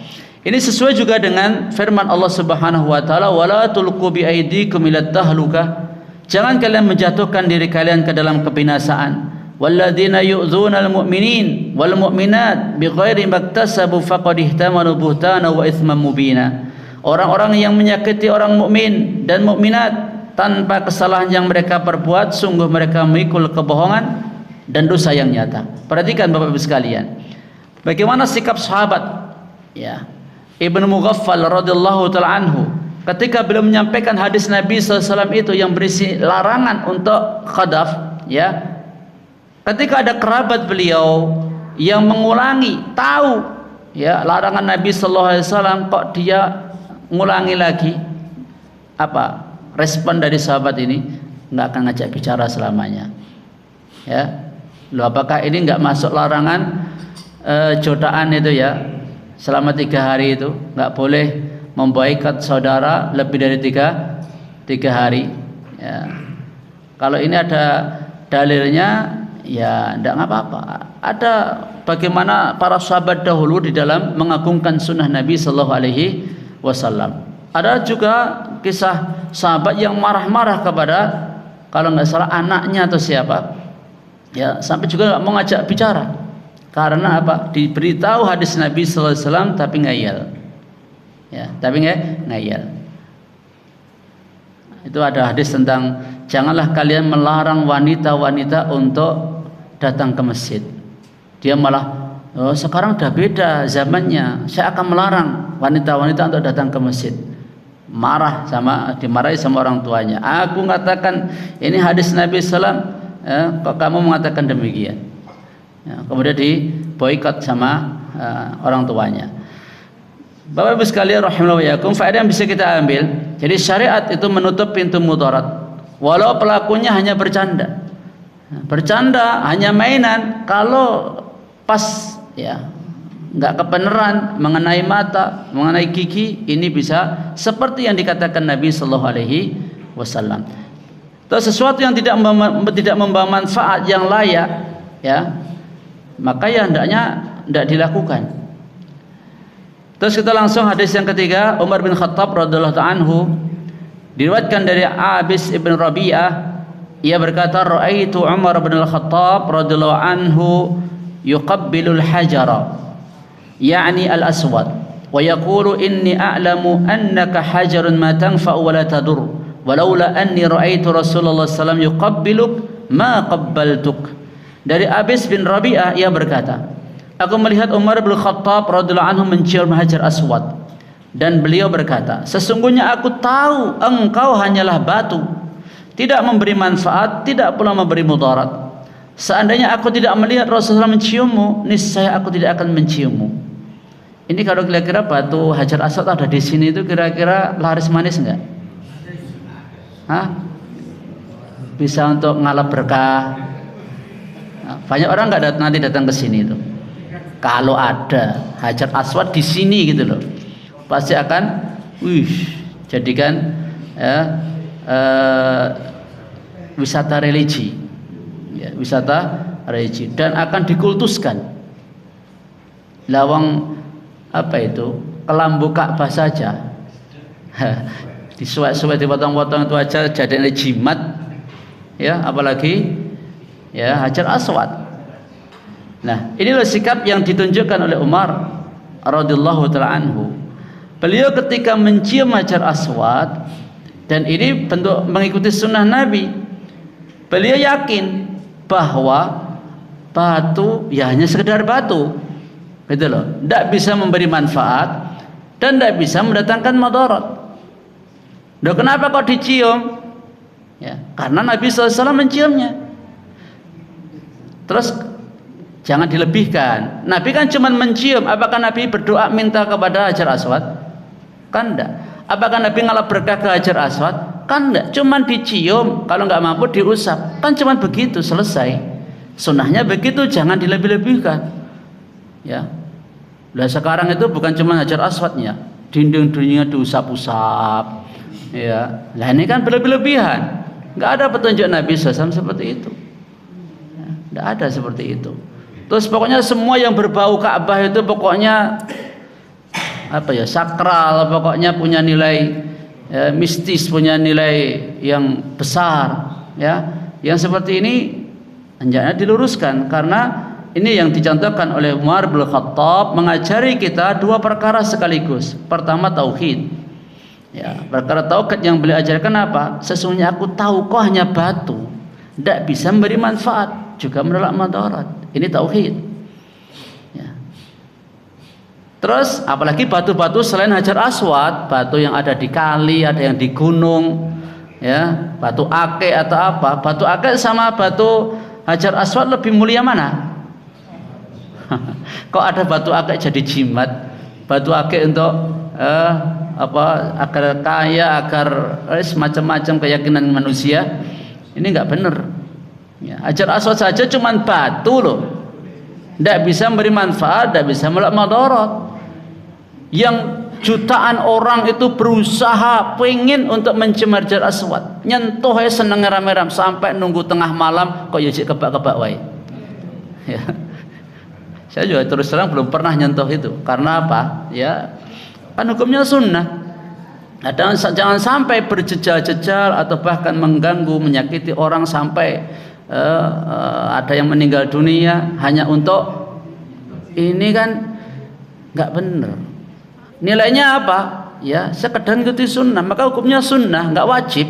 Ini sesuai juga dengan firman Allah Subhanahu wa taala, "Wala tulqu bi aydikum ilat tahlukah." Jangan kalian menjatuhkan diri kalian ke dalam kebinasaan. Walladzina yu'dzunal mu'minin wal mu'minat bighairi maktasabu faqad ihtamalu buhtana wa itsman mubina. Orang-orang yang menyakiti orang mukmin dan mukminat tanpa kesalahan yang mereka perbuat, sungguh mereka memikul kebohongan dan dosa yang nyata. Perhatikan Bapak-Ibu sekalian, bagaimana sikap sahabat, ya, Ibnu Mughaffal radhiyallahu taala anhu ketika beliau menyampaikan hadis Nabi SAW itu yang berisi larangan untuk khadaf, ya. Ketika ada kerabat beliau yang mengulangi, tahu ya larangan Nabi SAW, kok dia ngulangi lagi, apa respon dari sahabat ini? Nggak akan ngajak bicara selamanya, ya. Loh, apakah ini nggak masuk larangan jotaan itu, ya, selama 3 hari itu nggak boleh memboikot saudara lebih dari tiga hari, ya. Kalau ini ada dalilnya, ya tidak apa-apa. Ada bagaimana para sahabat dahulu di dalam mengagungkan sunnah Nabi Sallallahu Alaihi Wasallam. Ada juga kisah sahabat yang marah-marah kepada, kalau nggak salah, anaknya atau siapa, ya, sampai juga nggak mau ngajak bicara. Karena apa? Diberitahu hadis Nabi Sallallahu Alaihi Wasallam tapi ngayal, ya, tapi ngayal. Itu ada hadis tentang janganlah kalian melarang wanita-wanita untuk datang ke masjid. Dia malah, oh, sekarang udah beda zamannya, saya akan melarang wanita-wanita untuk datang ke masjid. Dimarahi sama orang tuanya. Aku mengatakan ini hadis Nabi SAW, kok kamu mengatakan demikian? Ya, kemudian diboikot sama orang tuanya. Bapak Ibu sekalian rahimallahu wa iyyakum, faedah yang bisa kita ambil, jadi syariat itu menutup pintu mudarat walau pelakunya hanya bercanda. Bercanda, hanya mainan, kalau pas, ya, nggak kebenaran mengenai mata, mengenai gigi, ini bisa seperti yang dikatakan Nabi Sallallahu Alaihi Wasallam. Terus sesuatu yang tidak membawa manfaat yang layak, ya, maka ya hendaknya tidak dilakukan. Terus kita langsung hadis yang ketiga, Umar bin Khattab radhiyallahu anhu, diriwayatkan dari Abis ibn Rabi'ah, ia berkata, "Ra'aitu Umar bin Al-Khattab radhiyallahu anhu yuqabbilul hajara, yakni al-aswad, wa yaqulu inni a'lamu annaka hajarun ma tanfa'u wa la tadur, walaula anni ra'aitu Rasulullah sallallahu alaihi wasallam yuqabbiluk ma qabbaltuk." Dari Abis bin Rabi'ah, ia berkata, aku melihat Umar bin Khattab radhiyallahu anhu mencium hajar aswad, dan beliau berkata, sesungguhnya aku tahu engkau hanyalah batu, tidak memberi manfaat, tidak pula memberi mudarat. Seandainya aku tidak melihat Rasulullah menciummu, niscaya aku tidak akan menciummu. Ini kalau kira-kira batu hajar aswad ada di sini itu kira-kira laris manis enggak? Hah? Bisa untuk ngalap berkah. Nah, banyak orang enggak nanti datang ke sini itu. Kalau ada hajar aswad di sini gitu loh, pasti akan jadikan, ya, wisata religi, ya, wisata religi, dan akan dikultuskan. Lawang apa itu, kelambu Ka'bah saja disuai-suai, dipotong-potong itu aja jadi jimat, ya, apalagi, ya, hajar aswad. Nah, inilah sikap yang ditunjukkan oleh Umar radhiyallahu taala anhu. Beliau ketika mencium hajar aswad, dan ini bentuk mengikuti sunnah Nabi, beliau yakin bahwa batu ya hanya sekedar batu, gitu loh, tidak bisa memberi manfaat dan tidak bisa mendatangkan madarat. Loh, kenapa kok dicium? Ya, karena Nabi SAW menciumnya. Terus jangan dilebihkan. Nabi kan cuma mencium. Apakah Nabi berdoa minta kepada hajar aswad? Kan enggak. Apakah Nabi ngalap berkah ke hajar aswad? Kan enggak. Cuman dicium, kalau nggak mampu diusap. Kan cuman begitu, selesai. Sunnahnya begitu, jangan dilebih-lebihkan. Ya. Nah, sekarang itu bukan cuma hajar aswadnya, dinding-dindingnya diusap-usap. Ya, lah ini kan berlebihan. Nggak ada petunjuk Nabi SAW seperti itu. Nggak ada seperti itu. Terus pokoknya semua yang berbau Ka'bah itu pokoknya apa ya, sakral, pokoknya punya nilai mistis, punya nilai yang besar. Ya, yang seperti ini hendaknya diluruskan, karena ini yang dicontohkan oleh Umar bin Khattab, mengajari kita dua perkara sekaligus. Pertama tauhid. Ya, perkara tauhid yang beliau ajarkan apa? Sesungguhnya aku tahu kau hanya batu, tidak bisa memberi manfaat, juga menolak madarat. Ini tauhid. Ya. Terus apalagi batu-batu selain Hajar Aswad, batu yang ada di kali, ada yang di gunung, ya, batu akik atau apa? Batu akik sama batu Hajar Aswad lebih mulia mana? Kok ada batu akik jadi jimat, batu akik untuk agar kaya, agar macam-macam keyakinan manusia. Ini nggak benar. Ya, Hajar Aswad saja cuman batu loh, tidak bisa memberi manfaat, tidak bisa menolak madarat. Yang jutaan orang itu berusaha pengen untuk mencium Hajar Aswad, nyentuh ya seneng rame-rame sampai nunggu tengah malam kok ya kebak-kebak wae. Ya. Saya juga terus terang belum pernah nyentuh itu. Karena apa? Ya, kan hukumnya sunnah. Jangan sampai berjejal-jejal atau bahkan mengganggu, menyakiti orang sampai ada yang meninggal dunia hanya untuk ini, kan nggak benar. Nilainya apa? Ya, sekedar ngikuti sunnah. Maka hukumnya sunnah, nggak wajib.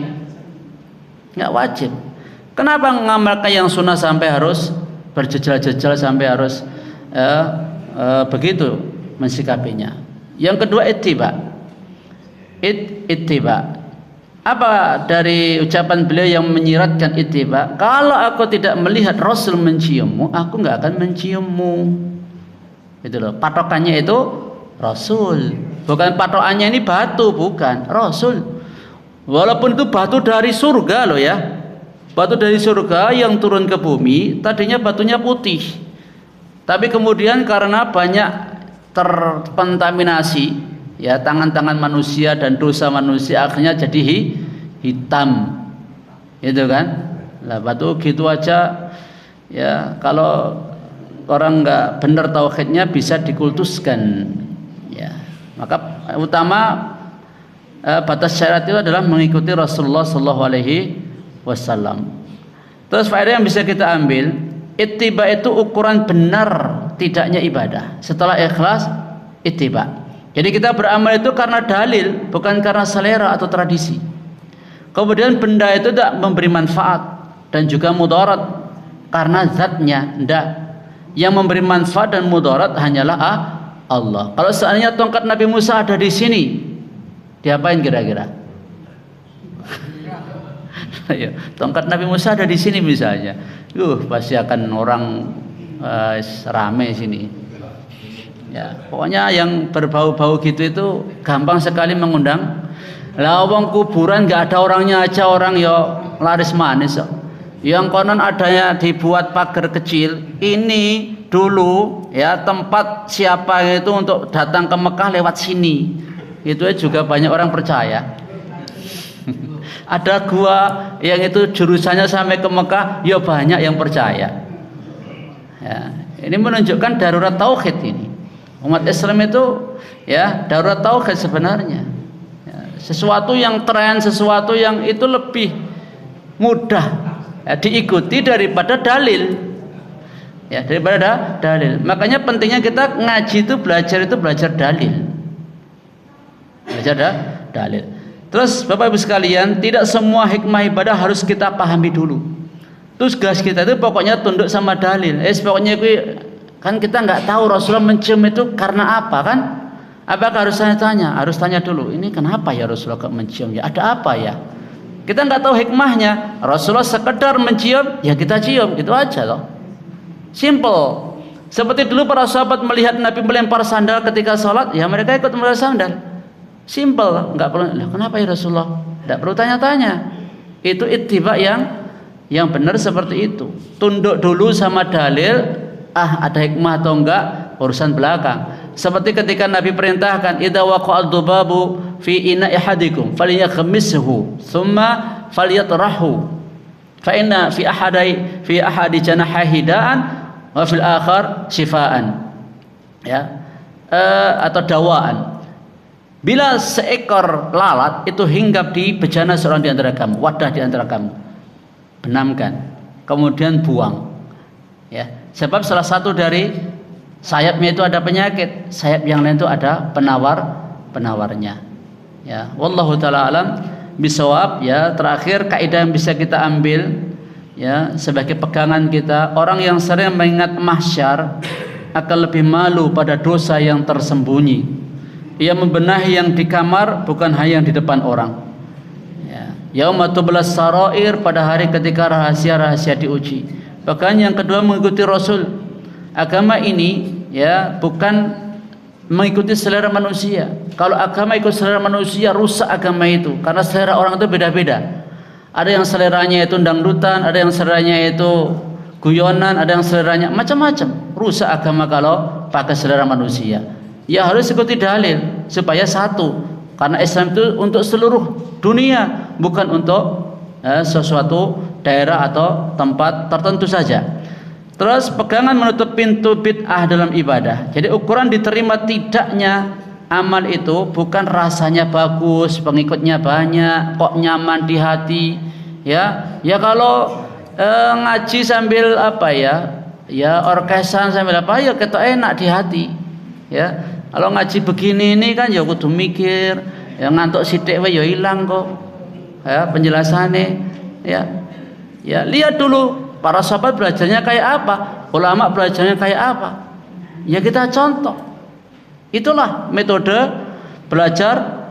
Nggak wajib. Kenapa mengamalkan yang sunnah sampai harus berjejal-jejal, sampai harus begitu mensikapinya? Yang kedua ittiba. Ittiba. Apa dari ucapan beliau yang menyiratkan ittiba? Kalau aku tidak melihat Rasul menciummu, aku nggak akan menciummu. Itu loh. Patokannya itu Rasul. Bukan patokannya ini batu, bukan. Rasul. Walaupun itu batu dari surga loh ya. Batu dari surga yang turun ke bumi, tadinya batunya putih. Tapi kemudian karena banyak terkontaminasi, ya, tangan-tangan manusia dan dosa manusia, akhirnya jadi hitam, itu kan. Lah batu gitu aja, ya, kalau orang nggak benar tauhidnya bisa dikultuskan, ya. Maka utama batas syarat itu adalah mengikuti Rasulullah Sallallahu Alaihi Wasallam. Terus faedah yang bisa kita ambil, ittiba itu ukuran benar tidaknya ibadah. Setelah ikhlas, ittiba. Jadi kita beramal itu karena dalil, bukan karena selera atau tradisi. Kemudian benda itu tidak memberi manfaat dan juga mudarat karena zatnya, tidak. Yang memberi manfaat dan mudarat hanyalah Allah. Kalau seandainya tongkat Nabi Musa ada di sini, diapain kira-kira? Tongkat Nabi Musa ada di sini misalnya, pasti akan orang rame sini. Ya, pokoknya yang berbau-bau gitu itu gampang sekali mengundang. Lah wong kuburan nggak ada orangnya aja orang yo laris manis. Yang konon adanya dibuat pagar kecil. Ini dulu ya tempat siapa itu untuk datang ke Mekah lewat sini. Itu juga banyak orang percaya. Ada gua yang itu jurusannya sampai ke Mekah, ya banyak yang percaya. Ya, ini menunjukkan darurat tauhid ini. Umat Islam itu ya darurat tauhid sebenarnya. Ya, sesuatu yang tren, sesuatu yang itu lebih mudah ya, diikuti daripada dalil. Ya, daripada dalil. Makanya pentingnya kita ngaji itu belajar dalil. Belajar dalil. Terus Bapak Ibu sekalian, tidak semua hikmah ibadah harus kita pahami dulu. Terus gas kita itu pokoknya tunduk sama dalil. Pokoknya kan kita nggak tahu Rasulullah mencium itu karena apa kan? Apakah harus saya tanya? Harus tanya dulu. Ini kenapa ya Rasulullah kok mencium? Ya ada apa ya? Kita nggak tahu hikmahnya. Rasulullah sekedar mencium, ya kita cium, gitu aja loh. Simple. Seperti dulu para sahabat melihat Nabi melempar sandal ketika sholat, ya mereka ikut melempar sandal. Simple, nggak perlu. Kenapa ya Rasulullah? Nggak perlu tanya-tanya. Itu ittiba yang benar seperti itu. Tunduk dulu sama dalil. Ada hikmah atau enggak urusan belakang. Seperti ketika Nabi perintahkan, idza waqa'ad dubabu fi ina'i ahadikum falyakhmishu thumma falyatrahu fa inna fi ahadi janahihi da'an wa fil akhar shifaan. Ya. Atau dawaan. Bila seekor lalat itu hinggap di bejana seorang di antara kamu, wadah di antara kamu, benamkan, kemudian buang. Ya, sebab salah satu dari sayapnya itu ada penyakit, sayap yang lain itu ada penawarnya. Ya, wallahu taala alam bisawab. Ya, terakhir kaidah yang bisa kita ambil ya sebagai pegangan kita, orang yang sering mengingat mahsyar akan lebih malu pada dosa yang tersembunyi. Ia membenahi yang di kamar, bukan hanya yang di depan orang. Ya. Yauma tublas sarair, pada hari ketika rahasia-rahasia diuji. Bahkan yang kedua mengikuti Rasul. Agama ini ya bukan mengikuti selera manusia. Kalau agama ikut selera manusia, rusak agama itu. Karena selera orang itu beda-beda. Ada yang seleranya itu dangdutan, ada yang seleranya itu guyonan, ada yang seleranya macam-macam. Rusak agama kalau pakai selera manusia. Ya harus ikuti dalil supaya satu. Karena Islam itu untuk seluruh dunia, bukan untuk sesuatu daerah atau tempat tertentu saja. Terus pegangan menutup pintu bid'ah dalam ibadah. Jadi ukuran diterima tidaknya amal itu bukan rasanya bagus, pengikutnya banyak, kok nyaman di hati. Ya kalau ngaji sambil apa ya orkesan sambil apa ya ketok enak di hati. Ya kalau ngaji begini ini kan ya kudu mikir, ya ngantuk sithik wae ya ilang kok. Ya penjelasannya ya lihat dulu para sahabat belajarnya kayak apa, ulama belajarnya kayak apa. Ya kita contoh. Itulah metode belajar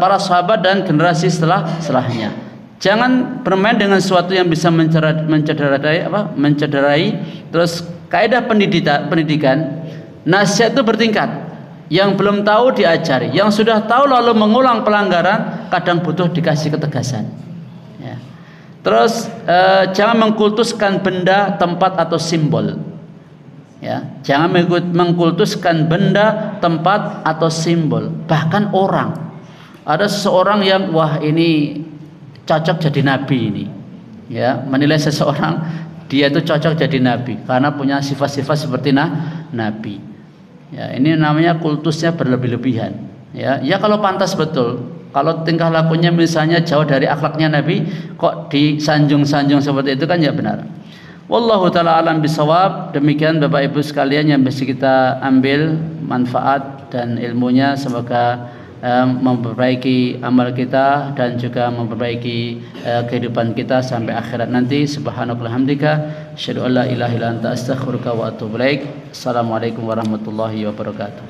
para sahabat dan generasi setelahnya. Jangan bermain dengan sesuatu yang bisa mencederai. Terus kaidah pendidikan, nasihat itu bertingkat. Yang belum tahu diajari, yang sudah tahu lalu mengulang pelanggaran kadang butuh dikasih ketegasan. Ya. Terus jangan mengkultuskan benda, tempat atau simbol. Ya, jangan mengkultuskan benda, tempat atau simbol, bahkan orang. Ada seseorang yang wah ini cocok jadi nabi ini, ya menilai seseorang dia itu cocok jadi nabi karena punya sifat-sifat seperti nabi. Ya ini namanya kultusnya berlebih-lebihan. Ya kalau pantas betul, kalau tingkah lakunya misalnya jauh dari akhlaknya nabi, kok disanjung-sanjung seperti itu kan ya benar. Wallahu taala alam bisawab. Demikian Bapak Ibu sekalian yang bisa kita ambil manfaat dan ilmunya, semoga memperbaiki amal kita dan juga memperbaiki kehidupan kita sampai akhirat nanti. Subhanakallahumma hamdika asyhadu an la ilaha illa anta astaghfiruka wa atubu ilaik. Assalamualaikum warahmatullahi wabarakatuh.